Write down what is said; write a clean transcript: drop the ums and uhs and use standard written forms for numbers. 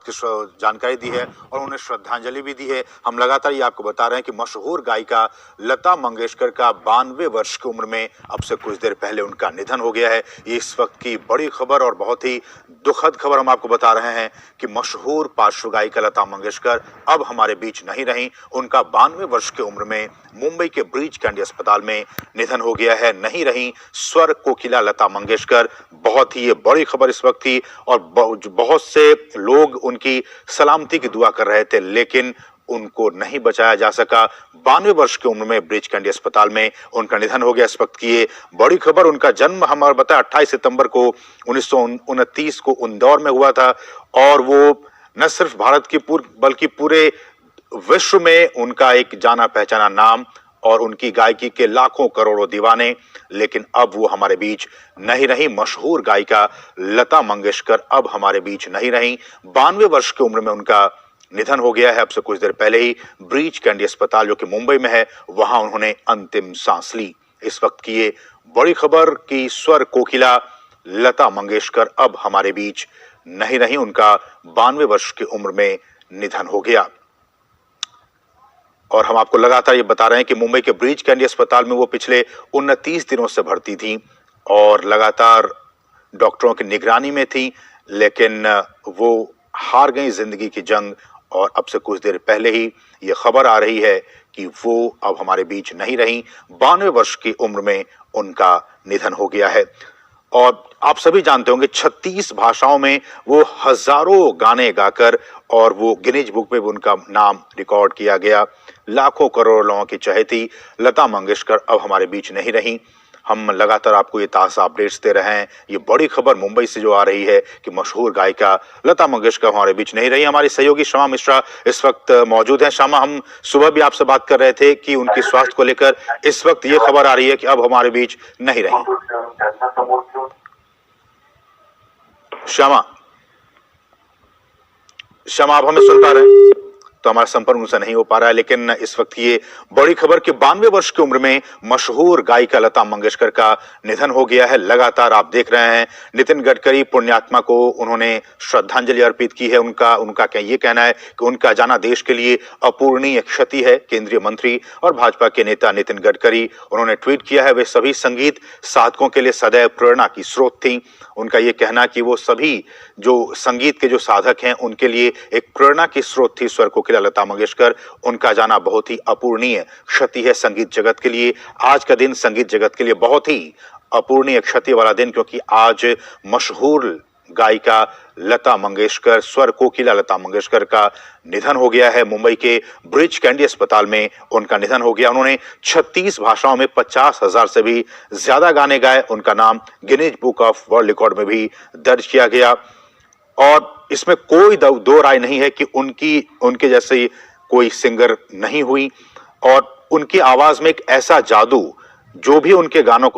जानकारी दी है और उन्हें श्रद्धांजलि भी दी है। हम लगातार ये आपको बता रहे हैं कि मशहूर गायिका लता मंगेशकर का 92 वर्ष की उम्र में अब से कुछ देर पहले उनका निधन हो गया है। ये इस वक्त की बड़ी खबर और बहुत ही दुखद खबर हम आपको बता रहे हैं कि मशहूर पार्श्व गायिका लता मंगेशकर अब हमारे बीच नहीं रही। उनका 92 वर्ष की उम्र में मुंबई के ब्रीच कैंडी अस्पताल में निधन हो गया है। नहीं रही स्वर कोकिला लता मंगेशकर। बहुत ही ये बड़ी खबर इस वक्त थी और बहुत से लोग उनकी सलामती की दुआ कर रहे थे, लेकिन उनको नहीं बचाया जा सका। 92 वर्ष की उम्र में ब्रीच कैंडी अस्पताल में उनका निधन हो गया। इस वक्त की ये बड़ी खबर। उनका जन्म हमारा बताया 28 सितंबर को 1929 को इंदौर में हुआ था और वो न सिर्फ भारत की बल्कि पूरे विश्व में उनका एक जाना पहचाना नाम और उनकी गायकी के लाखों करोड़ों दीवाने। लेकिन अब वो हमारे बीच नहीं रही। मशहूर गायिका लता मंगेशकर अब हमारे बीच नहीं रही। 92 वर्ष की उम्र में उनका निधन हो गया है। अब से कुछ देर पहले ही ब्रीच कैंडी अस्पताल जो कि मुंबई में है, वहां उन्होंने अंतिम सांस ली। इस वक्त की ये बड़ी खबर कि स्वर कोकिला लता मंगेशकर अब हमारे बीच नहीं रही। उनका 92 वर्ष की उम्र में निधन हो गया। और हम आपको लगातार ये बता रहे हैं कि मुंबई के ब्रीच कैंडी अस्पताल में वो पिछले 29 दिनों से भर्ती थी और लगातार डॉक्टरों की निगरानी में थी, लेकिन वो हार गई जिंदगी की जंग। और अब से कुछ देर पहले ही ये खबर आ रही है कि वो अब हमारे बीच नहीं रही। 92 वर्ष की उम्र में उनका निधन हो गया है। और आप सभी जानते होंगे 36 भाषाओं में वो हजारों गाने गाकर और वो गिनीज बुक में भी उनका नाम रिकॉर्ड किया गया। लाखों करोड़ों लोगों की चहेती लता मंगेशकर अब हमारे बीच नहीं रही। हम लगातार आपको ये ताज़ा अपडेट्स दे रहे हैं। ये बड़ी खबर मुंबई से जो आ रही है कि मशहूर गायिका लता मंगेशकर हमारे बीच नहीं रही। हमारी सहयोगी शमा मिश्रा इस वक्त मौजूद हैं। शमा, हम सुबह भी आपसे बात कर रहे थे कि उनकी स्वास्थ्य को लेकर इस वक्त ये खबर आ रही है कि अब हमारे बीच नहीं रही। शमा, आप हमें सुन पा रहे हैं? तो हमारा संपर्क उनसे नहीं हो पा रहा है, लेकिन इस वक्त ये बड़ी खबर कि 92 वर्ष की उम्र में मशहूर गायिका लता मंगेशकर का निधन हो गया है। लगातार आप देख रहे हैं नितिन गडकरी पुण्यात्मा को उन्होंने श्रद्धांजलि अर्पित की है। उनका क्या ये कहना है कि उनका जाना देश के लिए अपूरणीय क्षति है। केंद्रीय मंत्री और भाजपा के नेता नितिन गडकरी उन्होंने ट्वीट किया है, वे सभी संगीत साधकों के लिए सदैव प्रेरणा की स्रोत थी। उनका ये कहना कि वो सभी जो संगीत के जो साधक हैं उनके लिए एक प्रेरणा की स्रोत थी स्वर कोकिला लता मंगेशकर। उनका जाना बहुत ही अपूरणीय क्षति है संगीत जगत के लिए। आज का दिन संगीत जगत के लिए बहुत ही अपूरणीय क्षति वाला दिन, क्योंकि आज मशहूर गायिका लता मंगेशकर, स्वर कोकिला लता मंगेशकर का निधन हो गया है। मुंबई के ब्रीच कैंडी अस्पताल में उनका निधन हो गया। उन्होंने 36 भाषाओं में 50,000 से भी ज्यादा गाने गाए। उनका नाम Guinness book of world record में भी दर्ज किया गया और इसमें कोई दो राय नहीं है कि उनके जैसे कोई सिंगर नहीं हुई। और उनकी आवाज में एक ऐसा जादू, जो भी उनके गानों को